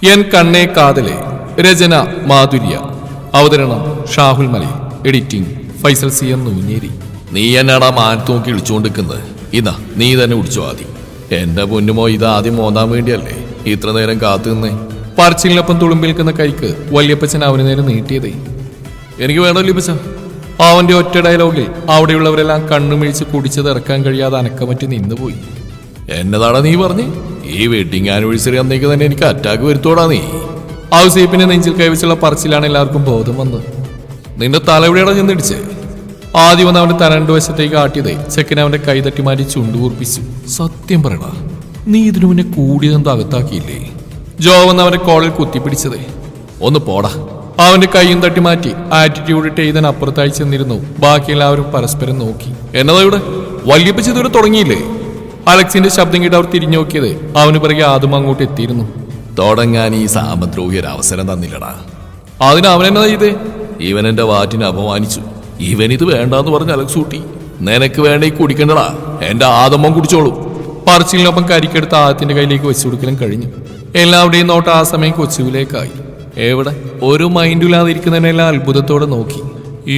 N കണ്ണേ കാതലെ. രചന മാധുര്യ. അവതരണം ഷാഹുൽ മലയിൽ. Editing Faisal C M Nooncheri. നീ എന്നാടാ മാനത്ത് നോക്കി ഇളിച്ചുകൊണ്ടിരിക്കുന്നത്? ഇതാ നീ തന്നെ കുടിച്ചോ ആദ്യം. എന്റെ പൊന്നുമോ, ഇത് ആദ്യം മോന്താൻ വേണ്ടിയല്ലേ ഇത്ര നേരം കാത്തു നിന്നേ? പറച്ചിലിനൊപ്പം തുളുമ്പിൽക്കുന്ന കൈക്ക് വല്യപ്പച്ചൻ അവന് നേരെ നീട്ടിയതേ. എനിക്ക് വേണോ ലിപ്പച്ച? അവന്റെ ഒറ്റ ഡയലോഗിൽ അവിടെയുള്ളവരെല്ലാം കണ്ണുമിഴിച്ച് കുടിച്ചത് ഇറക്കാൻ കഴിയാതെ അനക്കമറ്റി നിന്നുപോയി. എന്നതാടാ നീ പറഞ്ഞ്? ഈ വെഡിങ് ആനിവേഴ്സറി അന്നേക്ക് തന്നെ എനിക്ക് അറ്റാക്ക് വരുത്തോടാ നീ. ഔസേപ്പിന്റെ നെഞ്ചിൽ കൈവച്ചുള്ള പറച്ചിലാണ് എല്ലാവർക്കും ബോധം വന്നത്. നിന്റെ തല എവിടെയാടാ ചെന്നിടിച്ചേ? ആദ്യം വന്ന് അവന്റെ തല രണ്ടു വശത്തേക്ക് ആട്ടിയതേ ചെക്കൻ അവന്റെ കൈ തട്ടി മാറ്റി ചുണ്ടുകൂർപ്പിച്ചു. സത്യം പറയടാ, നീ ഇതിനു മുന്നേ കൂടിയതെന്തോ അകത്താക്കിയില്ലേ? ജോ വന്ന് അവന്റെ കോളിൽ കുത്തിപ്പിടിച്ചതേ. ഒന്ന് പോടാ. അവന്റെ കൈയും തട്ടി മാറ്റി ആറ്റിറ്റ്യൂഡ് ഇട്ട് എഴുതാൻ അപ്പുറത്തായി ചെന്നിരുന്നു. ബാക്കി എല്ലാവരും പരസ്പരം നോക്കി. എന്നതാ ഇവിടെ? വല്യപ്പച്ച ഇതുവരെ തുടങ്ങിയില്ലേ? അലക്സിന്റെ ശബ്ദം കേട്ട് അവർ തിരിഞ്ഞു നോക്കിയത് അവന് പിറകെ ആദ്യം അങ്ങോട്ട് എത്തിയിരുന്നു. തുടങ്ങാൻ ഈ സാമദ്രോഹി ഒരു അവസരം തന്നില്ലടാ. അതിന് അവനെന്നാ ചെയ്തേ? ഇവൻ എന്റെ വാറ്റിനെ അപമാനിച്ചു. ഇവനിത് വേണ്ടാന്ന് പറഞ്ഞ അലക്സ് ഊട്ടി. നിനക്ക് വേണ്ട ഈ കുടിക്കണ്ടടാ, എന്റെ ആദമം കുടിച്ചോളൂ. പറച്ചിലിനൊപ്പം കരിക്കെടുത്ത് ആദ്യത്തിന്റെ കയ്യിലേക്ക് വെച്ചു കൊടുക്കലും കഴിഞ്ഞു. എല്ലാവരുടെയും നോട്ട് ആ സമയം കൊച്ചുവിലേക്കായി. എവിടെ ഒരു മൈൻഡില്ലാതിരിക്കുന്നതിനെല്ലാം അത്ഭുതത്തോടെ നോക്കി.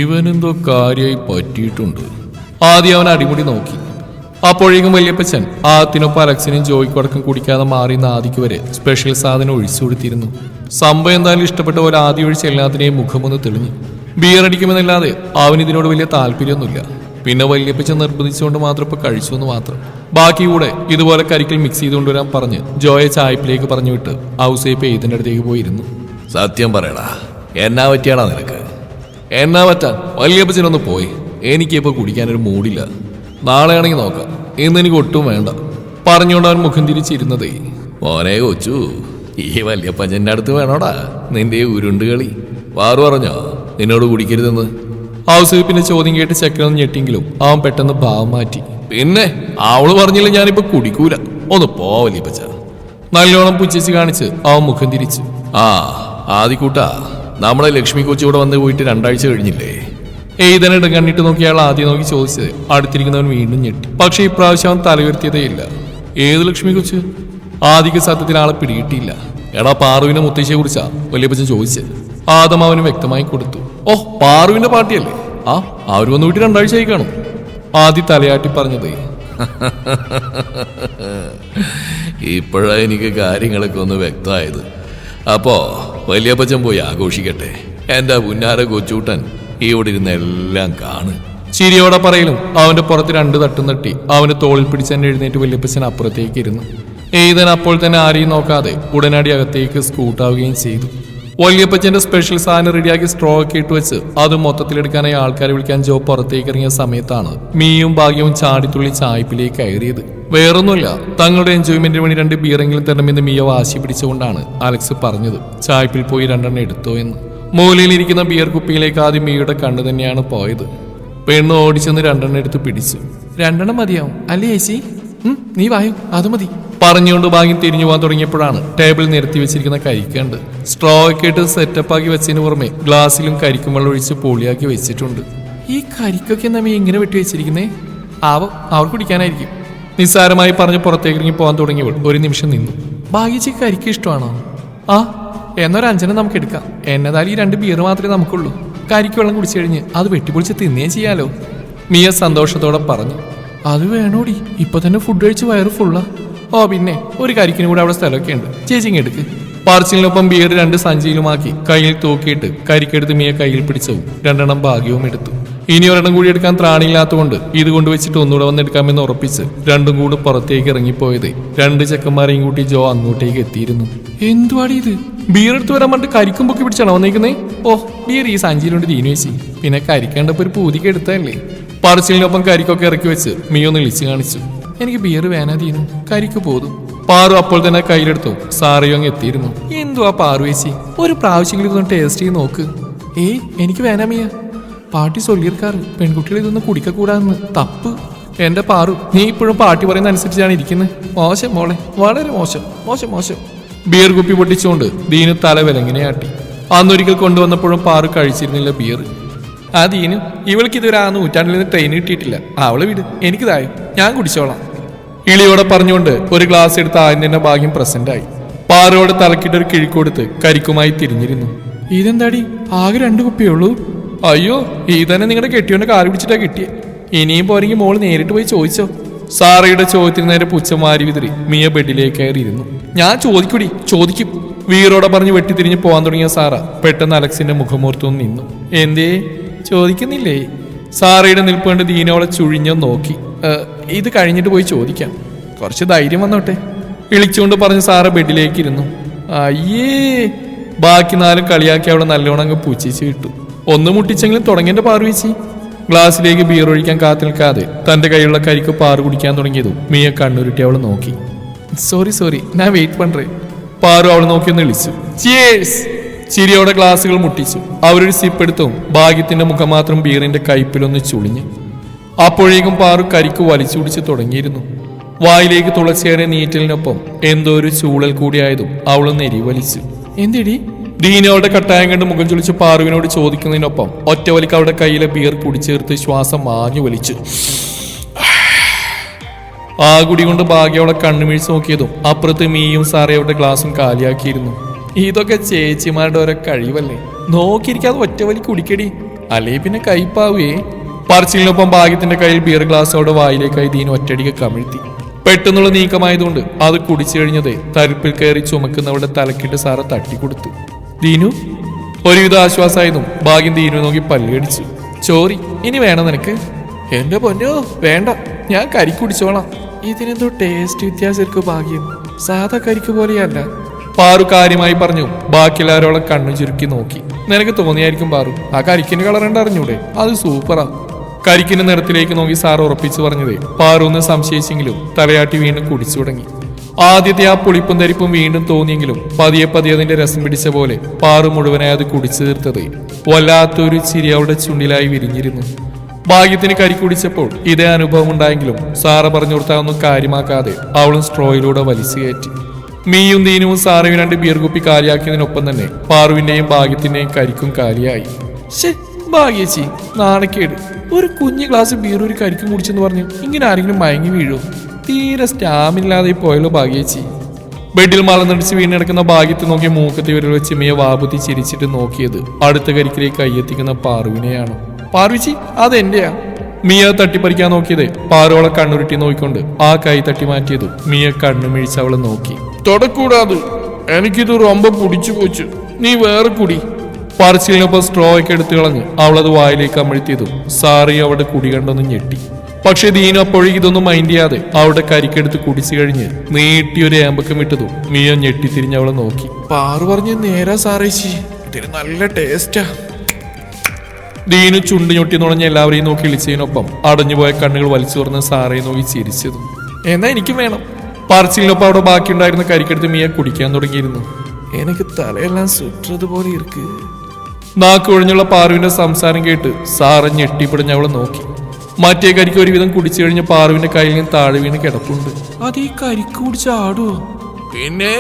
ഇവനെന്തോ കാര്യമായി പറ്റിയിട്ടുണ്ട്. ആദ്യം അവൻ അടിമുടി നോക്കി. അപ്പോഴേക്കും വല്യപ്പച്ചൻ ആദ്യത്തിനൊപ്പം അലക്സിനും ജോയിക്കടക്കം കുടിക്കാതെ മാറിയുന്ന ആദിക്ക് വരെ സ്പെഷ്യൽ സാധനം ഒഴിച്ചു കൊടുത്തിരുന്നു. സംഭവം എന്തായാലും ഇഷ്ടപ്പെട്ട പോലെ ആദ്യം ഒഴിച്ച് എല്ലാത്തിനെയും മുഖമൊന്ന് തെളിഞ്ഞു. ബിയർ അടിക്കുമെന്നല്ലാതെ അവനിതിനോട് വലിയ താല്പര്യമൊന്നുമില്ല. പിന്നെ വല്യപ്പച്ചൻ നിർബന്ധിച്ചുകൊണ്ട് മാത്രം ഇപ്പൊ കഴിച്ചു എന്ന് മാത്രം. ബാക്കി കൂടെ ഇതുപോലെ കരിക്കൽ മിക്സ് ചെയ്തുകൊണ്ടുവരാൻ പറഞ്ഞ് ജോയെ ചായപ്പിലേക്ക് പറഞ്ഞു വിട്ട് ഔസേപ്പ് ഇതിന്റെ അടുത്തേക്ക് പോയിരുന്നു. സത്യം പറയടാ, എന്നാ പറ്റിയാടാ നിനക്ക്? എന്നാ പറ്റാൻ? വല്യപ്പച്ചനൊന്ന് പോയി. എനിക്കിപ്പോ കുടിക്കാനൊരു മൂടില്ല. നാളെ ആണെങ്കിൽ നോക്കാം, ഇന്ന് എനിക്ക് ഒട്ടും വേണ്ട പറഞ്ഞുകൊണ്ട് അവൻ മുഖം തിരിച്ചിരുന്നതേ. മോനെ കൊച്ചു, ഈ വല്യപ്പച്ചന്റെ അടുത്ത് വേണോടാ നിന്റെ ഉരുണ്ട് കളി? വാറു പറഞ്ഞോ നിന്നോട് കുടിക്കരുതെന്ന്? ഔസേപ്പിന്റെ ചോദ്യം കേട്ട് ചെക്കനൊന്ന് ഞെട്ടിയെങ്കിലും അവൻ പെട്ടെന്ന് ഭാവം മാറ്റി. പിന്നെ അവള് പറഞ്ഞില്ല ഞാനിപ്പോ കുടിക്കൂല. ഒന്ന് പോ വല്യപ്പച്ച. നല്ലോണം പുച്ഛിച്ച് കാണിച്ച് അവൻ മുഖം തിരിച്ചു. ആദിക്കൂട്ടാ, നമ്മളെ ലക്ഷ്മി കൊച്ചി ഇവിടെ വന്ന് പോയിട്ട് 2 ആഴ്ച കഴിഞ്ഞില്ലേ? എഴുതനിടം കണ്ണിട്ട് നോക്കി അയാൾ ആദ്യം നോക്കി ചോദിച്ചത് അടുത്തിരിക്കുന്നവൻ വീണ്ടും ഞെട്ടി. പക്ഷെ ഇപ്രാവശ്യം അവൻ തലയുയർത്തിയതേ ഇല്ല. ഏത് ലക്ഷ്മി കൊച്ച്? ആദിക്ക് സത്യത്തിൽ ആളെ പിടികിട്ടിയില്ല. എടാ, പാറുവിന്റെ മുത്തശ്ശിയെ കുറിച്ചാ വല്യപ്പച്ചൻ ചോദിച്ചത്. ആദം അവന് വ്യക്തമായി കൊടുത്തു. ഓ, പാറുവിന്റെ പാർട്ടിയല്ലേ? അവര് വന്ന് വീട്ടിൽ 2 ആഴ്ചയായി കാണും. ആദ്യ തലയാട്ടി പറഞ്ഞതേ. ഇപ്പോഴാ എനിക്ക് കാര്യങ്ങളൊക്കെ ഒന്ന് വ്യക്തമായത്. അപ്പോ വല്യപ്പച്ചൻ പോയി ആഘോഷിക്കട്ടെ. എന്റെ പുന്നാര കൊച്ചൂട്ടൻ ഇവിടെ ഇരുന്ന് എല്ലാം കാണ്. ചിരിയോടെ പറയലും അവന്റെ പുറത്ത് 2 തട്ടും തട്ടി അവന്റെ തോളിൽ പിടിച്ച് തന്നെ എഴുന്നേറ്റ് വല്യപ്പച്ചൻ അപ്പുറത്തേക്ക് ഇരുന്നു. എഴുതാൻ അപ്പോൾ തന്നെ ആരെയും നോക്കാതെ ഉടനടി അകത്തേക്ക് സ്കൂട്ടാവുകയും ചെയ്തു. വല്യപ്പച്ചന്റെ സ്പെഷ്യൽ സാധനം റെഡിയാക്കി സ്ട്രോ ഒക്കെ ഇട്ട് വെച്ച് അത് മൊത്തത്തിലെടുക്കാനായി ആൾക്കാരെ വിളിക്കാൻ ജോ പുറത്തേക്ക് ഇറങ്ങിയ സമയത്താണ് മീയും ഭാഗ്യവും ചാടിത്തുള്ളി ചായ്പിലേക്ക് കയറിയത്. വേറൊന്നുമില്ല, തങ്ങളുടെ എൻജോയ്മെന്റിന് വേണ്ടി 2 ബിയറെങ്കിലും തരണമെന്ന് മിയ വാശി പിടിച്ചുകൊണ്ടാണ് അലക്സ് പറഞ്ഞത് ചായ്പിൽ പോയി 2 എണ്ണം എടുത്തോ എന്ന്. മൂലയിലിരിക്കുന്ന ബിയർ കുപ്പിയിലേക്ക് ആദ്യം മിയുടെ കണ്ണ് തന്നെയാണ് പോയത്. പെണ്ണ് ഓടിച്ചെന്ന് 2 എണ്ണം എടുത്ത് പിടിച്ചു. 2 എണ്ണം മതിയാവും അല്ലേ ചേച്ചി? നീ വായു, അത് മതി പറഞ്ഞുകൊണ്ട് ഭാഗ്യം തിരിഞ്ഞു പോകാൻ തുടങ്ങിയപ്പോഴാണ് ടേബിൾ നിരത്തി വെച്ചിരിക്കുന്ന കരിക്കുണ്ട്. സ്ട്രോ ഒക്കെ ഇട്ട് സെറ്റപ്പ് ആക്കി വെച്ചതിന് പുറമെ ഗ്ലാസ്സിലും കരിക്കും വെള്ളം ഒഴിച്ച് പൊളിയാക്കി വെച്ചിട്ടുണ്ട്. ഈ കരിക്കൊക്കെ നമ്മ എങ്ങനെ വെട്ടി വെച്ചിരിക്കുന്നേ? അവർ കുടിക്കാനായിരിക്കും നിസ്സാരമായി പറഞ്ഞ് പുറത്തേക്ക് ഇറങ്ങി പോകാൻ തുടങ്ങിയപ്പോൾ ഒരു നിമിഷം നിന്നു. ഭാഗ്യച്ചിക്ക് കരിക്ക് ഇഷ്ടമാണോ? എന്നൊരു 5 എണ്ണം നമുക്ക് എടുക്കാം. എന്നതായാലും ഈ 2 ബിയർ മാത്രമേ നമുക്കുള്ളൂ. കരിക്ക് വെള്ളം കുടിച്ചു കഴിഞ്ഞ് അത് വെട്ടിപ്പൊളിച്ച് തിന്നുകയും ചെയ്യാലോ, മിയ സന്തോഷത്തോടെ പറഞ്ഞു. അത് വേണോടി, ഇപ്പൊ തന്നെ ഫുഡ് കഴിച്ച് വയറ് ഫുള്ളാ. പിന്നെ ഒരു കരിക്കിന് കൂടെ അവിടെ സ്ഥലമൊക്കെ ഉണ്ട്, ചേച്ചിങ് എടുക്ക്. പാർച്ചിലിനൊപ്പം ബിയർ 2 സഞ്ചിയിലുമാക്കി കയ്യിൽ തൂക്കിയിട്ട് കരിക്കെടുത്ത് മിയ കയ്യിൽ പിടിച്ചവും 2 എണ്ണം ഭാഗ്യവും എടുത്തു. ഇനി 1 എണ്ണം കൂടി എടുക്കാൻ ത്രാണിയില്ലാത്തതുകൊണ്ട് ഇത് കൊണ്ടുവച്ചിട്ട് ഒന്നുകൂടെ വന്നെടുക്കാമെന്ന് ഉറപ്പിച്ച് 2ഉം കൂടെ പുറത്തേക്ക് ഇറങ്ങിപ്പോയത് 2 ചെക്കന്മാരെയും കൂട്ടി ജോ അങ്ങോട്ടേക്ക് എത്തിയിരുന്നു. എന്തുവാടി ഇത്? ബിയർ എടുത്ത് വരാൻ പറഞ്ഞിട്ട് കരിക്കും പൊക്കി പിടിച്ചാണോ വന്നേക്കുന്നേ? ബിയർ ഈ സഞ്ചിയിലുണ്ട് തീനു വെച്ച്, പിന്നെ കരിക്കേണ്ടപ്പോ ഒരു പൂതിക്ക് എടുത്തല്ലേ. പറച്ചിലിനൊപ്പം കരിക്കൊക്കെ ഇറക്കി വെച്ച് മിയൊന്ന് ഇളിച്ച് കാണിച്ചു. എനിക്ക് ബിയർ വേനാ തീനു, കരിക്ക് പോതും. പാറു അപ്പോൾ തന്നെ കയ്യിലെടുത്തു. സാറിയോ അങ്ങ് എത്തിയിരുന്നു. എന്തുവാ പാറു ചേച്ചി, ഒരു പ്രാവശ്യമെങ്കിലും ഇതൊന്ന് ടേസ്റ്റ് ചെയ്ത് നോക്ക്. എനിക്ക് വേനാ മിയ, പാട്ടി ചൊല്ലിയിരിക്കാറ് പെൺകുട്ടികൾ ഇതൊന്നും കുടിക്കൂടാന്ന്. തപ്പ്. എന്റെ പാറു, നീ ഇപ്പോഴും പാട്ടി പറയുന്ന അനുസരിച്ചാണ് ഇരിക്കുന്നത്. മോശം മോളെ, വളരെ മോശം മോശം മോശം. ബിയർ കുപ്പി പൊട്ടിച്ചുകൊണ്ട് ദീനു തല വിലങ്ങിനെയാട്ടി. അന്നൊരിക്കൽ കൊണ്ടുവന്നപ്പോഴും പാറു കഴിച്ചിരുന്നില്ല ബിയർ. ദീനു, ഇവൾക്ക് ഇതുവരെ ആ നൂറ്റാണ്ടിൽ നിന്ന് ട്രെയിൻ കിട്ടിയിട്ടില്ല. അവളെ വിട്, എനിക്ക് തായോ, ഞാൻ കുടിച്ചോളാം. ഇളിയോടെ പറഞ്ഞുകൊണ്ട് ഒരു ഗ്ലാസ് എടുത്ത് ആദ്യം തന്നെ ഭാഗ്യം പ്രസന്റായി. പാറയോടെ തലക്കിട്ടൊരു കിഴിക്കൊടുത്ത് കരിക്കുമായി തിരിഞ്ഞിരുന്നു. ഇതെന്താടി, ആകെ 2 കുപ്പിയേ ഉള്ളൂ? അയ്യോ, ഈ തന്നെ നിങ്ങളുടെ കെട്ടിയോന്റെ കാല് പിടിച്ചിട്ടാ കിട്ടിയേ. ഇനിയും പോരെങ്കിൽ മോള് നേരിട്ട് പോയി ചോദിച്ചോ. സാറയുടെ ചോദ്യത്തിന് നേരെ പുച്ഛം മാറി വിതറി മിയ ബെഡിലേക്ക് കയറിയിരുന്നു. ഞാൻ ചോദിക്കും വീറോടെ പറഞ്ഞ് വെട്ടിത്തിരിഞ്ഞ് പോകാൻ തുടങ്ങിയ സാറ പെട്ടെന്ന് അലക്സിന്റെ മുഖമോർത്തു നിന്നു. എന്തേ ചോദിക്കുന്നില്ലേ? സാറയുടെ നിൽപ്പ് കണ്ട് ദീനോളെ ചുഴിഞ്ഞോ നോക്കി. ഇത് കഴിഞ്ഞിട്ട് പോയി ചോദിക്കാം, കുറച്ച് ധൈര്യം വന്നോട്ടെ, വിളിച്ചുകൊണ്ട് പറഞ്ഞ് സാറ ബെഡിലേക്ക് ഇരുന്നു. അയ്യേ, ബാക്കി 4 കളിയാക്കി അവളെ നല്ലോണം അങ്ങ് പൂച്ചിച്ച് വിട്ടു. ഒന്ന് മുട്ടിച്ചെങ്കിലും തുടങ്ങേണ്ട പാറുവീച്ചി. ഗ്ലാസ്സിലേക്ക് ബിയർ ഒഴിക്കാൻ കാത്തു നിൽക്കാതെ തന്റെ കൈയുള്ള കരിക്ക് പാറു കുടിക്കാൻ തുടങ്ങിയതും മിയ കണ്ണുരുട്ടി അവളെ നോക്കി. സോറി ഞാൻ വെയിറ്റ് പண்றേ. പാറു അവളെ നോക്കിയൊന്ന് വിളിച്ചു. ചിയേഴ്സ്. ചിരിയോടെ ഗ്ലാസുകൾ മുട്ടിച്ചു. അവരൊരു സിപ്പ് എടുത്തും ഭാഗ്യത്തിന്റെ മുഖം മാത്രം ബിയറിന്റെ കയ്പിലൊന്ന് ചുളിഞ്ഞു. അപ്പോഴേക്കും പാറു കരിക്ക് വലിച്ചു കുടിച്ച് തുടങ്ങിയിരുന്നു. വായിലേക്ക് തുളച്ചേറെ നീറ്റലിനൊപ്പം എന്തോ ഒരു ചൂളൽ കൂടിയായതും അവളൊന്ന് എരിവലിച്ചു. എന്തിടി? ദീനവളുടെ കട്ടായം കണ്ട് മുഖം ചുളിച്ച് പാറുവിനോട് ചോദിക്കുന്നതിനൊപ്പം ഒറ്റവലിക്ക് അവളുടെ കയ്യിലെ ബിയർ കുടിച്ചേർത്ത് ശ്വാസം മാഞ്ഞു വലിച്ചു. ആ കുടി കൊണ്ട് ഭാഗ്യ അവളെ കണ്ണുമിഴിച്ച് നോക്കിയതും അപ്പുറത്ത് മീയും സാറേ അവരുടെ ഗ്ലാസും കാലിയാക്കിയിരുന്നു. ഇതൊക്കെ ചേച്ചിമാരുടെ ഓരോ കഴിവല്ലേ, നോക്കിയിരിക്കാതെ ഒറ്റവലി കുടിക്കടി, അല്ലേ പിന്നെ കയ്പാവേ. പറച്ചിലിനൊപ്പം ഭാഗ്യത്തിന്റെ കയ്യിൽ ബിയർ ഗ്ലാസ് അവളുടെ വായിലേക്കായി ദീന ഒറ്റടിക്ക് കമിഴ്ത്തി. പെട്ടെന്നുള്ള നീക്കമായതുകൊണ്ട് അത് കുടിച്ചു കഴിഞ്ഞതേ തരിപ്പിൽ കയറി ചുമക്കുന്നവളുടെ തലക്കിട്ട് സാറ തട്ടിക്കൊടുത്തു. ദീനു ഒരുവിധ ആശ്വാസമായതും ഭാഗ്യം ദീനു നോക്കി പല്ലുകടിച്ചു. ചോറി, ഇനി വേണം നിനക്ക്? എന്റെ പൊന്നോ വേണ്ട, ഞാൻ കരിക്ക് കുടിച്ചോളാം. ഇതിനെന്തോ ടേസ്റ്റ് വ്യത്യാസം ഭാഗ്യം, സാധാ കരിക്ക് പോലെയല്ല. പാറു കാര്യമായി പറഞ്ഞു. ബാക്കിയെല്ലാവരോളം കണ്ണു ചുരുക്കി നോക്കി. നിനക്ക് തോന്നിയായിരിക്കും പാറു, ആ കരിക്കിന്റെ കളർ അറിഞ്ഞൂടെ, അത് സൂപ്പറാ. കരിക്കിന്റെ നിറത്തിലേക്ക് നോക്കി സാർ ഉറപ്പിച്ചു പറഞ്ഞതേ പാറു ഒന്ന് സംശയിച്ചെങ്കിലും തലയാട്ടി വീണ്ടും കുടിച്ചു തുടങ്ങി. ആദ്യത്തെ ആ പുളിപ്പും തരിപ്പും വീണ്ടും തോന്നിയെങ്കിലും പതിയെ അതിന്റെ രസം പിടിച്ച പോലെ പാറു മുഴുവനായി അത് കുടിച്ചു തീർത്തത് വല്ലാത്തൊരു ചിരി അവളുടെ ചുണ്ടിലായി വിരിഞ്ഞിരുന്നു. ഭാഗ്യത്തിന് കരിക്ക് കുടിച്ചപ്പോൾ ഇതേ അനുഭവം ഉണ്ടായെങ്കിലും സാറ പറഞ്ഞു കൊടുത്താതൊന്നും കാര്യമാക്കാതെ അവളും സ്ട്രോയിലൂടെ വലിച്ചു കയറ്റി. മീയും ദീനവും സാറയും 2 ബിയർ കുപ്പി കാലിയാക്കിയതിനൊപ്പം തന്നെ പാറുവിന്റെയും ഭാഗ്യത്തിന്റെയും കരിക്കും കാലിയായി. ഭാഗ്യേച്ചി, നാണക്കേട്, ഒരു കുഞ്ഞു ഗ്ലാസ് ബിയർ ഒരു കരിക്കും കുടിച്ചെന്ന് പറഞ്ഞു ഇങ്ങനെ ആരെങ്കിലും മയങ്ങി വീഴുമോ? തീരെ സ്റ്റാമില്ലാതെ പോയല്ലോ ഭാഗ്യേച്ചി. ബെഡിൽ മലനടിച്ച് വീണെടുക്കുന്ന ഭാഗ്യത്തെ നോക്കി മൂക്കത്തി വിരൽ വെച്ച് മിയ വാപുത്തി ചിരിച്ചിട്ട് നോക്കിയത് അടുത്ത കരിക്കിലേക്ക് കയ്യെത്തിക്കുന്ന പാറുവിനെയാണ്. പാറുവിച്ചി, അതെന്റെയാ. മിയ തട്ടിപ്പറിക്കാൻ നോക്കിയത് പാറുവളെ കണ്ണുരുട്ടി നോക്കിക്കൊണ്ട് ആ കൈ തട്ടി മാറ്റിയത് മിയ കണ്ണുമിഴിച്ച് അവളെ നോക്കി. തൊടക്കൂടാതെ, എനിക്കിത് റൊമ്പ പിടിച്ചു പോച്ചു, നീ വേറെ കുടി. പറച്ചിലിനൊപ്പം സ്ട്രോ ഒക്കെ എടുത്തു കളഞ്ഞ് അവളത് വായിലേക്ക് അമഴ്ത്തിയതും സാറി അവളുടെ കുടി കണ്ടൊന്ന് ഞെട്ടി. പക്ഷെ ദീനു അപ്പോഴേക്ക് ഇതൊന്നും മൈൻഡ് ചെയ്യാതെ അവളുടെ കരിക്കെടുത്ത് കുടിച്ചു കഴിഞ്ഞ് നീട്ടിയൊരു ഏമ്പക്കം വിട്ടതും മിയ ഞെട്ടിത്തിരിഞ്ഞ് അവളെ നോക്കി. പാറു പറഞ്ഞ് നേരാ സാറേച്ചി, ഇതിന് നല്ല ടേസ്റ്റാ. ദീനു ചുണ്ട് ഞൊട്ടി നുണഞ്ഞ് എല്ലാവരെയും നോക്കി വിളിച്ചതിനൊപ്പം അടഞ്ഞുപോയ കണ്ണുകൾ വലിച്ചു തുറന്ന് സാറയെ നോക്കി ചിരിച്ചതും. എന്നാ എനിക്കും വേണം. പറച്ചിലിനൊപ്പം അവിടെ ബാക്കിയുണ്ടായിരുന്ന കരിക്കെടുത്ത് മിയ കുടിക്കാൻ തുടങ്ങിയിരുന്നു. എനിക്ക് തലയെല്ലാം സുറ്റതുപോലെ ഇരിക്ക്. നാക്ക് ഒഴിഞ്ഞുള്ള പാറുവിന്റെ സംസാരം കേട്ട് സാറ ഞെട്ടിപ്പിടിഞ്ഞ് അവളെ നോക്കി. മറ്റേ കരിക്ക് ഒരുവിധം കുടിച്ചു കഴിഞ്ഞ പാറുവിന്റെ കയ്യിൽ നിന്ന് താഴെ വീണ് കിടപ്പുണ്ട്. അത് ഈ കരിക്ക് കുടിച്ച ആടുവോ? പിന്നെ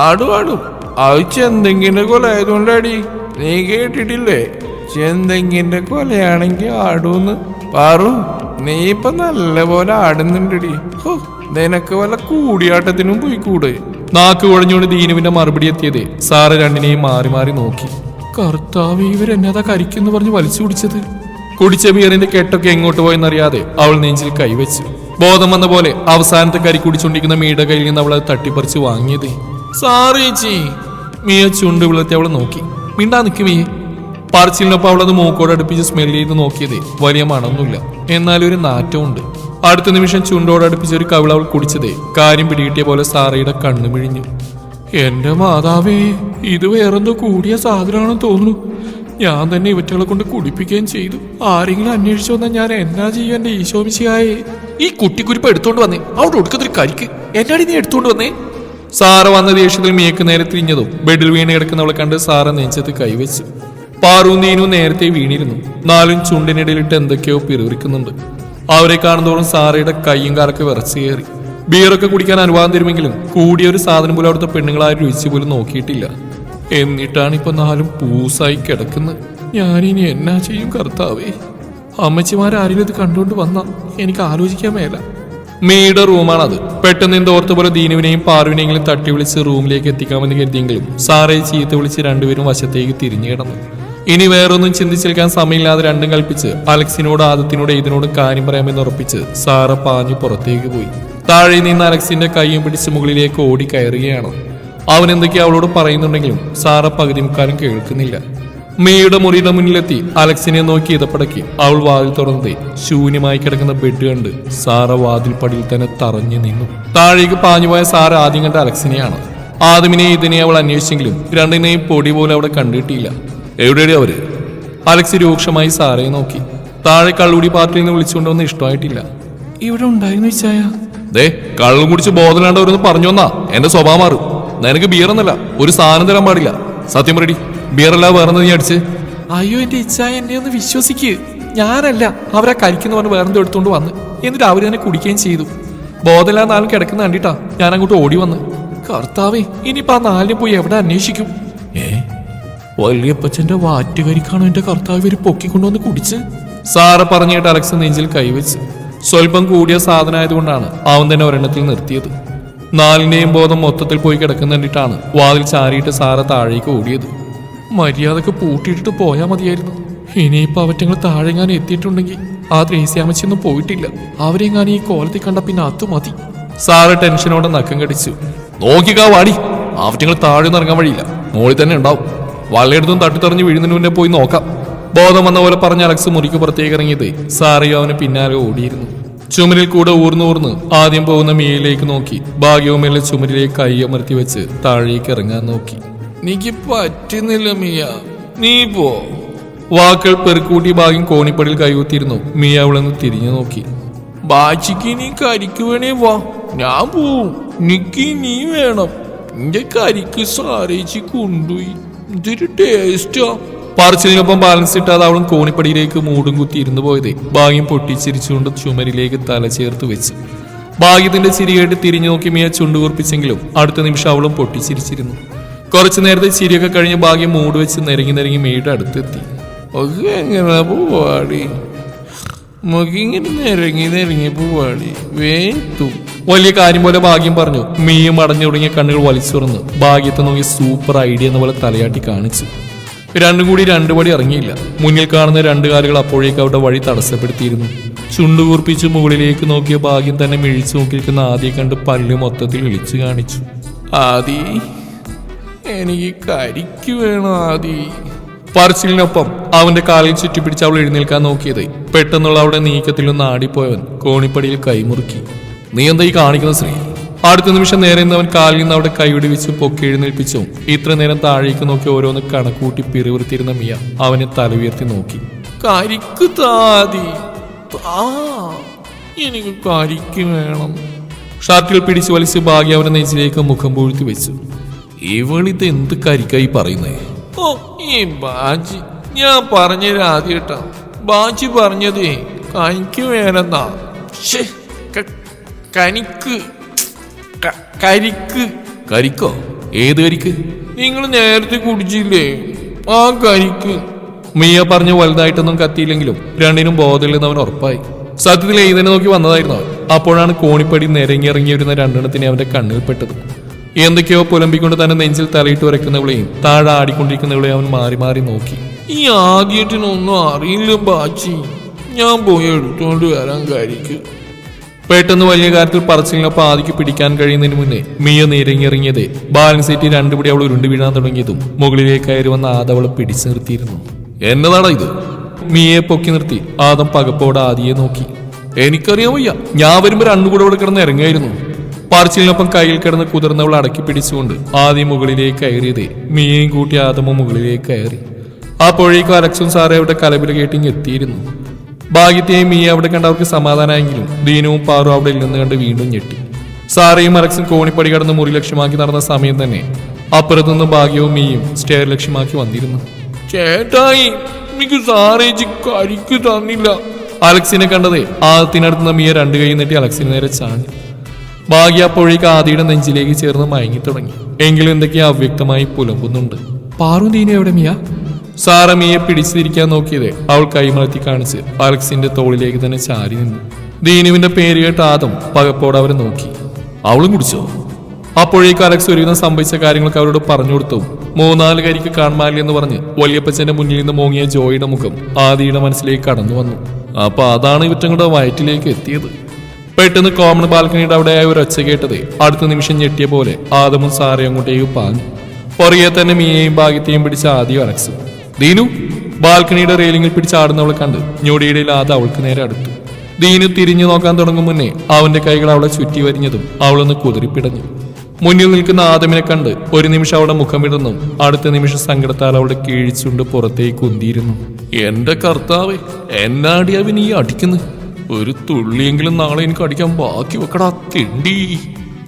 ആടും. അത് ചെന്തെങ്കിന്റെ കൊല ആയതുകൊണ്ടാടി, നീ കേട്ടിട്ടില്ലേ? ചെന്തെങ്കിന്റെ കൊലയാണെങ്കിൽ ആടൂന്ന്. പാറു, നീ ഇപ്പൊ നല്ലപോലെ ആടുന്നുണ്ടടി. നിനക്ക് വല്ല കൂടിയാട്ടത്തിനും പോയി കൂടെ. നാക്ക് കുഴഞ്ഞുകൊണ്ട് ദീനുവിന്റെ മറുപടി എത്തിയതേ സാറ് 2നെയും മാറി മാറി നോക്കി. കർത്താവ്, ഇവരെന്നതാ കരിക്കെന്ന് പറഞ്ഞ് വലിച്ചു കുടിച്ചത്? കുടിച്ച ബിയറിന്റെ കെട്ടൊക്കെ എങ്ങോട്ട് പോയെന്നറിയാതെ അവൾ നെഞ്ചിൽ കൈവച്ചു. ബോധം വന്ന പോലെ അവസാനത്തെ കരി കുടിച്ചുകൊണ്ടിരിക്കുന്ന മീയുടെ കയ്യിൽ നിന്ന് അവൾ അത് തട്ടിപ്പറിച്ച് വാങ്ങിയത്. സാറേച്ചി, മിയ ചുണ്ട് വിളത്തി അവളെ നോക്കി. മിണ്ടാ നിൽക്ക് മിയെ. പറച്ചിലിനൊപ്പം അവളത് മൂക്കോട് അടുപ്പിച്ച് സ്മെല് ചെയ്ത് നോക്കിയതേ വലിയ മണമൊന്നുമില്ല, എന്നാലും ഒരു നാറ്റമുണ്ട്. അടുത്ത നിമിഷം ചുണ്ടോട് അടുപ്പിച്ച് ഒരു കവിൾ അവൾ കുടിച്ചതേ കാര്യം പിടികിട്ടിയ പോലെ സാറയുടെ കണ്ണു മിഴിഞ്ഞു. എന്റെ മാതാവേ, ഇത് വേറെന്തോ കൂടിയ സാധനമാണെന്ന് തോന്നുന്നു. ഞാൻ തന്നെ ഇവറ്റകളെ കൊണ്ട് കുടിപ്പിക്കുകയും ചെയ്തു. ആരെങ്കിലും അന്വേഷിച്ചു വന്നാൽ ഞാൻ എന്നാ ചെയ്യും? എന്റെ ഈശോമിശിയായേ, ഈ കുട്ടിക്കുരിപ്പ് എടുത്തോണ്ട് വന്നേ, അവിടെ ഒടുക്കത്തൊരു കരിക്ക് എന്നാടി നീ എടുത്തോണ്ട് വന്നേ? സാറ വന്ന ദേഷ്യത്തിൽ മിയക്ക് നേരെ തിരിഞ്ഞതും ബെഡിൽ വീണ് കിടക്കുന്നവളെ കണ്ട് സാറ നെഞ്ചത്ത് കൈവച്ചു. പാറുവും ദീനുവും നേരത്തെ വീണിരുന്നു. 4 ചുണ്ടിനിടയിലിട്ട് എന്തൊക്കെയോ പിറുവിറിക്കുന്നുണ്ട്. അവരെ കാണുന്നതോറും സാറയുടെ കയ്യും കാലൊക്കെ വിറച്ചു കയറി. ബിയറൊക്കെ കുടിക്കാൻ അനുവാദം തരുമെങ്കിലും കൂടിയൊരു സാധനം പോലും അവിടുത്തെ പെണ്ണുങ്ങളാരും രുചിച്ച് പോലും നോക്കിയിട്ടില്ല. എന്നിട്ടാണ് ഇപ്പൊ 4 പൂസായി കിടക്കുന്നത്. ഞാനിനി എന്നാ ചെയ്യും കർത്താവേ? അമ്മച്ചിമാരാരെങ്കിലും ഇത് കണ്ടുകൊണ്ട് വന്നാ എനിക്ക് ആലോചിക്കാൻ മേല. മീയുടെ റൂമാണത്. പെട്ടെന്ന് എന്തോർത്ത പോലെ ദീനുവിനെയും പാറുവിനെങ്കിലും തട്ടി വിളിച്ച് റൂമിലേക്ക് എത്തിക്കാമെന്ന് കരുതിയെങ്കിലും സാറയെ ചീത്ത വിളിച്ച് രണ്ടുപേരും വശത്തേക്ക് തിരിഞ്ഞു കിടന്നു. ഇനി വേറൊന്നും ചിന്തിച്ചെടുക്കാൻ സമയമില്ലാതെ രണ്ടും കൽപ്പിച്ച് അലക്സിനോട് ആദത്തിനോട് ഇതിനോട് കാര്യം പറയാമെന്ന് ഉറപ്പിച്ച് സാറ പാഞ്ഞു പുറത്തേക്ക് പോയി. താഴെ നിന്ന് അലക്സിന്റെ കൈയും പിടിച്ച് മുകളിലേക്ക് ഓടി കയറുകയാണ്. അവൻ എന്തൊക്കെയാ അവളോട് പറയുന്നുണ്ടെങ്കിലും സാറ പകുതി മുക്കാലും കേൾക്കുന്നില്ല. മീയുടെ മുറിയുടെ മുന്നിലെത്തി അലക്സിനെ നോക്കി ഇതപ്പടക്കി അവൾ വാതിൽ തുറന്നതേ ശൂന്യമായി കിടക്കുന്ന ബെഡ് കണ്ട് സാറ വാതിൽ പടിയിൽ തന്നെ തറഞ്ഞു നിന്നു. താഴേക്ക് പാഞ്ഞുപോയ സാറ ആദ്യം കണ്ട അലക്സിനെയാണ്. ആദമിനെ ഇതിനെ അവൾ അന്വേഷിച്ചെങ്കിലും രണ്ടിനെയും പൊടി പോലെ അവിടെ കണ്ടിട്ടില്ല. എവിടെയാണ് അവര്? അലക്സി രൂക്ഷമായി സാറയെ നോക്കി. താഴെ കള്ളുകൂടി പാർട്ടിയിൽ നിന്ന് വിളിച്ചുകൊണ്ടൊന്നും ഇഷ്ടമായിട്ടില്ല. ഇവിടെ ഉണ്ടായിരുന്നു ചായ. ദേ കള്ളും കുടിച്ച് ബോധമില്ലാണ്ടവരൊന്ന് പറഞ്ഞു വന്നാ എന്റെ സ്വഭാവം മാറും. നിനക്ക് ബിയറൊന്നല്ല ഒരു സാധനം തരാൻ പാടില്ല. സത്യം റെഡി, ബിയറല്ല വേറെന്ന് നീ അടിച്ച്. അയ്യോ എന്റെ ഇച്ഛായ, എന്നെ ഒന്ന് വിശ്വസിക്ക്. ഞാനല്ല, അവരാ കരിക്കുന്ന പറഞ്ഞ് വേറെന്തോ എടുത്തോണ്ട് വന്ന് എന്നിട്ട് അവര് തന്നെ കുടിക്കുകയും ചെയ്തു. ബോധമില്ലാതെ നാലും കിടക്കുന്ന കണ്ടിട്ടാ ഞാൻ അങ്ങോട്ട് ഓടി വന്ന്. കർത്താവേ, ഇനിയിപ്പോ ആ നാലിനെ പോയി എവിടെ അന്വേഷിക്കും? വല്യപ്പച്ചന്റെ വാറ്റുകരിക്കാണോ എന്റെ കർത്താവ് ഇവര് പൊക്കിക്കൊണ്ടുവന്ന് കുടിച്ച്? സാറ പറഞ്ഞിട്ട് അലക്സ് നെഞ്ചിൽ കൈവച്ച്. സ്വല്പം കൂടിയ സാധനമായതുകൊണ്ടാണ് അവൻ തന്നെ ഒരെണ്ണത്തിൽ നിർത്തിയത്. നാലിന്റെയും ബോധം മൊത്തത്തിൽ പോയി കിടക്കുന്ന കണ്ടിട്ടാണ് വാതിൽ ചാരിയിട്ട് സാറ താഴേക്ക് ഓടിയത്. മര്യാദക്ക് പൂട്ടിയിട്ടിട്ട് പോയാൽ മതിയായിരുന്നു. ഇനിയിപ്പോ അവറ്റങ്ങൾ താഴെങ്ങാനും എത്തിയിട്ടുണ്ടെങ്കിൽ ആ ത്രേസ്യാമച്ചൊന്നും പോയിട്ടില്ല. അവരെങ്ങാനും ഈ കോലത്തിൽ കണ്ട പിന്നെ അത് മതി. സാറ ടെൻഷനോടെ നക്കം കടിച്ചു. നോക്കിക്കാ വാടി, അവറ്റങ്ങൾ താഴെ നിന്ന് ഇറങ്ങാൻ വഴിയില്ല, മോളിൽ തന്നെ ഉണ്ടാവും. വള്ളയെടുത്തും തട്ടിത്തെറിഞ്ഞ് വീഴുന്നതിന് മുന്നേ പോയി നോക്കാം. ബോധം വന്ന പോലെ പറഞ്ഞ അലക്സ് മുറിക്ക് പുറത്തേക്ക് ഇറങ്ങിയത് സാറയോ അവന് പിന്നാലെ ഓടിയിരുന്നു. ചുമരിൽ കൂടെ ഊർന്നൂർന്ന് ആദ്യം പോകുന്ന മീയിലേക്ക് നോക്കി ഭാഗ്യവുമെല്ലാം ചുമരിലേക്ക് കൈ അമർത്തി വെച്ച് താഴേക്ക് ഇറങ്ങാൻ നോക്കി. നീക്ക് പറ്റുന്നില്ല മിയ, നീ പോ. വാക്കുകൾ പെറുക്കൂട്ടി ഭാഗ്യം കോണിപ്പടിയിൽ കൈകുത്തിയിരുന്നു. മിയ അവളെന്ന് തിരിഞ്ഞു നോക്കി. ബാച്ചിക്ക് നീ കരിക്ക് വേണേ വാ, ഞാൻ പോവും. നിക്ക് നീ വേണം. എന്റെ കരിക്ക് സാരേച്ചി കൊണ്ടുപോയി, ഇതൊരു ടേസ്റ്റാ. പറച്ചിലിനൊപ്പം ബാലൻസ് ഇട്ടാതെ അവളും കോണിപ്പടിയിലേക്ക് മൂടും കുത്തി ഇരുന്നു പോയതേ ഭാഗ്യം പൊട്ടിച്ചിരിച്ചുകൊണ്ട് ചുമരിലേക്ക് തല ചേർത്ത് വെച്ച്. ഭാഗ്യത്തിന്റെ ചിരി കേട്ട് തിരിഞ്ഞു നോക്കി മിയ ചുണ്ടുകൂർപ്പിച്ചെങ്കിലും അടുത്ത നിമിഷം അവളും പൊട്ടിച്ചിരിച്ചിരുന്നു. കുറച്ചു നേരത്തെ ചിരിയൊക്കെ കഴിഞ്ഞ് ഭാഗ്യം മൂട് വെച്ച് നിരങ്ങി നിരങ്ങി മിയുടെ അടുത്തെത്തി. എങ്ങനെ പോവാടി, മുഖിങ്ങനെ നിരങ്ങി നിരങ്ങി പോവാടി, വേത്തു. വലിയ കാര്യം പോലെ ഭാഗ്യം പറഞ്ഞു. മീയും അടഞ്ഞു തുടങ്ങിയ കണ്ണുകൾ വലിച്ചു തുറന്ന് ഭാഗ്യത്തെ നോക്കി സൂപ്പർ ഐഡിയ എന്ന പോലെ തലയാട്ടി കാണിച്ചു. രണ്ടും കൂടി രണ്ടു പടി ഇറങ്ങിയില്ല. മുന്നിൽ കാണുന്ന രണ്ടു കാലുകൾ അപ്പോഴേക്ക് അവരുടെ വഴി തടസ്സപ്പെടുത്തിയിരുന്നു. ചുണ്ടുകൂർപ്പിച്ച് മുകളിലേക്ക് നോക്കിയ ഭാഗ്യം തന്നെ മിഴിച്ചു നോക്കിയിരിക്കുന്ന ആദ്യം കണ്ട് പല്ല് മൊത്തത്തിൽ വിളിച്ചു കാണിച്ചു. ആദി, എനിക്ക് കരിക്ക് വേണം ആദി. പറച്ചിലിനൊപ്പം അവന്റെ കാലിൽ ചുറ്റിപ്പിടിച്ച് അവൾ എഴുന്നേൽക്കാൻ നോക്കിയത് പെട്ടെന്നുള്ള അവളുടെ നീക്കത്തിൽ നിന്ന് ആടിപ്പോയവൻ കോണിപ്പടിയിൽ കൈമുറുക്കി. നീ എന്താ ഈ കാണിക്കുന്ന ശ്രീ? അടുത്ത നിമിഷം നേരെ നിന്ന് അവൻ കാലിൽ നിന്ന് അവിടെ കൈവിടി വെച്ച് പൊക്കി എഴുന്നേൽപ്പിച്ചും ഇത്ര നേരം താഴേക്ക് നോക്കി ഓരോന്ന് കണക്കൂട്ടി പിറിവിർത്തിരുന്ന മിയ അവനെ തല ഉയർത്തി നോക്കി. കരിക്ക് താതി, എനിക്ക് കരിക്ക് വേണം. ഷർട്ടിൽ പിടിച്ചു വലിച്ച് ഭാഗ്യ അവന്റെ നെഞ്ചിലേക്ക് മുഖം പൂഴ്ത്തി വെച്ചു. ഇവളിത് എന്ത് കരിക്കായി പറയുന്നേ? ഓ ഈ ബാജി, ഞാൻ പറഞ്ഞത് ആദ്യട്ടാ. ബാജി പറഞ്ഞതേ കനിക്ക് വേണമെന്നാ. കനിക്ക് കരിക്ക്. കരിക്കോ? ഏത് കരിക്ക്? നിങ്ങൾ നേരത്തെ കുടിച്ചില്ലേ ആ കരിക്ക്. മിയ പറഞ്ഞു വലുതായിട്ടൊന്നും കത്തിയില്ലെങ്കിലും രണ്ടിനും ബോധമില്ലെന്ന് അവൻ ഉറപ്പായി. സത്യത്തിൽ ഇതിനെ നോക്കി വന്നതായിരുന്നു അവൻ. അപ്പോഴാണ് കോണിപ്പടി നിരങ്ങിയിറങ്ങി വരുന്ന രണ്ടെണ്ണത്തിനെ അവന്റെ കണ്ണിൽ പെട്ടത്. എന്തൊക്കെയോ പുലമ്പിക്കൊണ്ട് തന്നെ നെഞ്ചിൽ തലയിട്ട് ഉരക്കുന്നവളെയും താഴെ ആടിക്കൊണ്ടിരിക്കുന്നവളെയും അവൻ മാറി മാറി നോക്കി. ഈ ആദ്യത്തിനൊന്നും അറിയില്ല ബാച്ചി, ഞാൻ പോയി എടുത്തോണ്ട് വരാൻ കരിക്ക്. പെട്ടെന്ന് വലിയ കാര്യത്തിൽ പറച്ചിലിനൊപ്പം ആദിക്ക് പിടിക്കാൻ കഴിയുന്നതിന് മുന്നേ മിയ നിരങ്ങിയിറങ്ങിയതേ ബാലൻസ് സെറ്റി രണ്ടുപടി അവൾ ഉരുണ്ട് വീഴാൻ തുടങ്ങിയതും മുകളിലേക്ക് കയറി വന്ന ആദവളെ പിടിച്ചു നിർത്തിയിരുന്നു. എന്നതാണോ ഇത്? മിയെ പൊക്കി നിർത്തി ആദം പകപ്പോടെ ആദിയെ നോക്കി. എനിക്കറിയാൻ വയ്യ, ഞാൻ വരുമ്പോ രണ്ടുകൂടെ അവിടെ കിടന്ന് ഇറങ്ങിയായിരുന്നു. പറച്ചിലിനൊപ്പം കയ്യിൽ കിടന്ന് കുതിർന്നവൾ അടക്കി പിടിച്ചുകൊണ്ട് ആദ്യം മുകളിലേക്ക് കയറിയതേ മിയയും കൂട്ടി ആദമും മുകളിലേക്ക് കയറി. അപ്പോഴേക്കും അലക്സും സാറെ അവിടെ കലപില കേട്ടിങ് എത്തിയിരുന്നു. ഭാഗ്യത്തെയും മിയ അവിടെ കണ്ട് അവർക്ക് സമാധാനമായെങ്കിലും ദീനവും പാറും അവിടെ ഇല്ലെന്ന് കണ്ട് വീണ്ടും ഞെട്ടി. സാറയും അലക്സും കോണിപ്പടി കടന്ന് മുറി ലക്ഷ്യമാക്കി നടന്ന സമയം തന്നെ അപ്പുറത്തുനിന്ന് ഭാഗ്യവും മിയും സ്റ്റെയർ ലക്ഷ്യമാക്കി വന്നിരുന്നു. ചേട്ടായി, എനിക്ക് സാറേജി കരിക്ക് തന്നില്ല. അലക്സിനെ കണ്ടതേ ആദത്തിനടുത്തുനിന്ന് മിയ രണ്ടു കൈ നീട്ടി അലക്സിന് നേരെ ചാഞ്ഞു. ഭാഗ്യ അപ്പോഴേക്ക് ആദിയുടെ നെഞ്ചിലേക്ക് ചേർന്ന് മയങ്ങി തുടങ്ങി. എങ്കിലും എന്തൊക്കെയാ അവ്യക്തമായി പുലമ്പുന്നുണ്ട്. പാറും ദീന എവിടെ മിയ? സാറ മിയെ പിടിച്ചിരിക്കാൻ നോക്കിയതേ അവൾ കൈമലത്തി കാണിച്ച് അലക്സിന്റെ തോളിലേക്ക് തന്നെ ചാരി നിന്നു. ദീനുവിന്റെ പേര് കേട്ട് ആദം പകപ്പോടെ അവരെ നോക്കി. അവളും കുടിച്ചോ? അപ്പോഴേക്ക് അലക്സ് ഒരുവിധം സംഭവിച്ച കാര്യങ്ങളൊക്കെ അവരോട് പറഞ്ഞു കൊടുത്തു. 3-4 കരിക്ക് കാണാനില്ലെന്ന് പറഞ്ഞ് വല്യപ്പച്ചന്റെ മുന്നിൽ നിന്ന് മോങ്ങിയ ജോയിയുടെ മുഖം ആദിയുടെ മനസ്സിലേക്ക് കടന്നു വന്നു. അപ്പൊ അതാണ് ഇവറ്റങ്ങളുടെ വയറ്റിലേക്ക് എത്തിയത്. പെട്ടെന്ന് കോമൺ ബാൽക്കണിയുടെ അവിടെയായ ഒരു ഒച്ച കേട്ടത് അടുത്ത നിമിഷം ഞെട്ടിയ പോലെ ആദമും സാറയും അങ്ങോട്ടേക്ക് പാഞ്ഞു. പുറകെ തന്നെ മീയയും ഭാഗ്യത്തെയും പിടിച്ച ആദ്യം അലക്സും. ദീനു ബാൽക്കണിയുടെ റെയിലിംഗിൽ പിടിച്ചാടുന്നവളെ കണ്ട് ഞൊടിയിടയിൽ ആദ്യം അവൾക്ക് നേരെ അടുത്തു. ദീനു തിരിഞ്ഞു നോക്കാൻ തുടങ്ങും മുന്നേ അവന്റെ കൈകൾ അവളെ ചുറ്റി വരിഞ്ഞതും അവളൊന്ന് കുതിരിപ്പിടഞ്ഞു. മുന്നിൽ നിൽക്കുന്ന ആദമിനെ കണ്ട് ഒരു നിമിഷം അവളുടെ മുഖം ഇടുന്നു. അടുത്ത നിമിഷം സങ്കടത്താൽ അവളുടെ കീഴിച്ചുണ്ട് പുറത്തേക്ക് ഉന്തിയിരുന്നു. എന്റെ കർത്താവേ, എന്നാടി അവൻ ഈ അടിക്കുന്നു? ഒരു തുള്ളിയെങ്കിലും നാളെ എനിക്ക് അടിക്കാൻ ബാക്കി വെക്കടാ തിണ്ടി.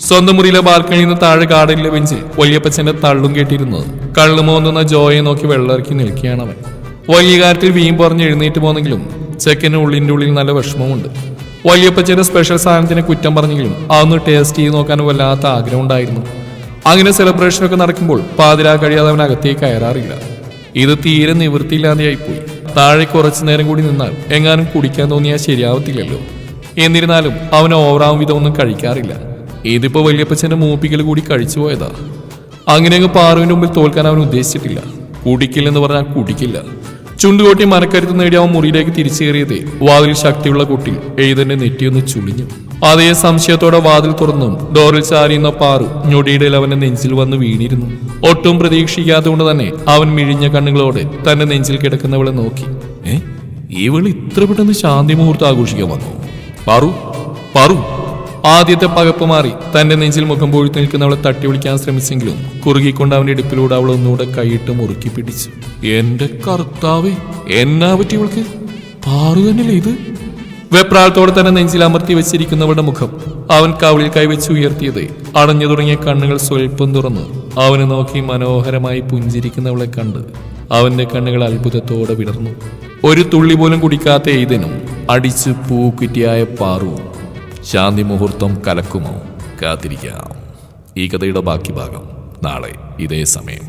സ്വന്തം മുറിയിലെ ബാൽക്കണിയിൽ നിന്ന് താഴെ ഗാർഡനിലെ ബെഞ്ചിൽ വല്യപ്പച്ചന്റെ തള്ളും കേട്ടിരുന്നത് കള്ളുമോന്നുന്ന ജോയെ നോക്കി വെള്ളമിറക്കി നിൽക്കുകയാണ് അവൻ. വലിയ കാര്യത്തിൽ വീം പറഞ്ഞ് എഴുന്നേറ്റ് പോന്നെങ്കിലും ചെക്കന് ഉള്ളിന്റെ ഉള്ളിൽ നല്ല വിഷമമുണ്ട്. വല്യപ്പച്ചന്റെ സ്പെഷ്യൽ സാധനത്തിനെ കുറ്റം പറഞ്ഞെങ്കിലും അതൊന്ന് ടേസ്റ്റ് ചെയ്ത് നോക്കാൻ വല്ലാത്ത ആഗ്രഹം ഉണ്ടായിരുന്നു. അങ്ങനെ സെലിബ്രേഷനൊക്കെ നടക്കുമ്പോൾ പാതിരാ കഴിയാതെ അവൻ അകത്തേക്ക് കയറാറില്ല. ഇത് തീരെ നിവൃത്തിയില്ലാതെയായിപ്പോയി. താഴെ കുറച്ചു നേരം കൂടി നിന്നാൽ എങ്ങാനും കുടിക്കാൻ തോന്നിയാൽ ശരിയാവത്തില്ലല്ലോ. എന്നിരുന്നാലും അവൻ ഓവറാവും വിധം ഒന്നും കഴിക്കാറില്ല. ഇതിപ്പോ വല്യപ്പച്ചന്റെ മൂപ്പിക്കൽ കൂടി കഴിച്ചു പോയതാ. അങ്ങനെയങ്ങ് പാറുവിന്റെ മുമ്പിൽ തോൽക്കാൻ അവൻ ഉദ്ദേശിച്ചിട്ടില്ല. കുടിക്കില്ലെന്ന് പറഞ്ഞാൽ കുടിക്കില്ല. ചുണ്ടുകൊട്ടി മനക്കരുത്ത് നേടി അവൻ മുറിയിലേക്ക് തിരിച്ചു കയറിയത് വാതിൽ ശക്തിയുള്ള കുട്ടി എഴുതന്റെ നെറ്റിയൊന്ന് ചുളിഞ്ഞു. അതേ സംശയത്തോടെ വാതിൽ തുറന്നും ഡോറിൽ ചാരിയുന്ന പാറു ഞൊടിയിടയിൽ അവന്റെ നെഞ്ചിൽ വന്ന് വീണിരുന്നു. ഒട്ടും പ്രതീക്ഷിക്കാത്തതുകൊണ്ട് തന്നെ അവൻ മിഴിഞ്ഞ കണ്ണുകളോടെ തന്റെ നെഞ്ചിൽ കിടക്കുന്നവളെ നോക്കി. ഇവൾ ഇത്ര പെട്ടെന്ന് ശാന്തി മുഹൂർത്തം ആഘോഷിക്കാൻ വന്നു? പാറു പാറു ആദ്യത്തെ പകപ്പ് മാറി തന്റെ നെഞ്ചിൽ മുഖം പൊഴുത്തു നിൽക്കുന്നവളെ തട്ടി വിളിക്കാൻ ശ്രമിച്ചെങ്കിലും കുറുകിക്കൊണ്ട് അവന്റെ ഇടുപ്പിലൂടെ അവൾ ഒന്നുകൂടെ കൈയിട്ട് മുറുക്കി പിടിച്ചു. എന്റെ കർത്താവേ, എന്നാ പറ്റി ഇവൾക്ക്? പാറു തന്നെയല്ലേ ഇത്? വെപ്രാളത്തോടെ തന്നെ നെഞ്ചിൽ അമർത്തി വെച്ചിരിക്കുന്നവളുടെ മുഖം അവൻ കവിളിൽ കൈവച്ച് ഉയർത്തിയത് അടഞ്ഞു തുടങ്ങിയ കണ്ണുകൾ സ്വൽപ്പം തുറന്ന് അവനെ നോക്കി മനോഹരമായി പുഞ്ചിരിക്കുന്നവളെ കണ്ട് അവന്റെ കണ്ണുകൾ അത്ഭുതത്തോടെ വിടർന്നു. ഒരു തുള്ളി പോലും കുടിക്കാത്ത എയ്തനും അടിച്ച് പൂക്കുറ്റിയായ പാറുവും ശാന്തി മുഹൂർത്തം കലക്കുമോ? കാത്തിരിക്കാം. ഈ കഥയുടെ ബാക്കി ഭാഗം നാളെ ഇതേ സമയം.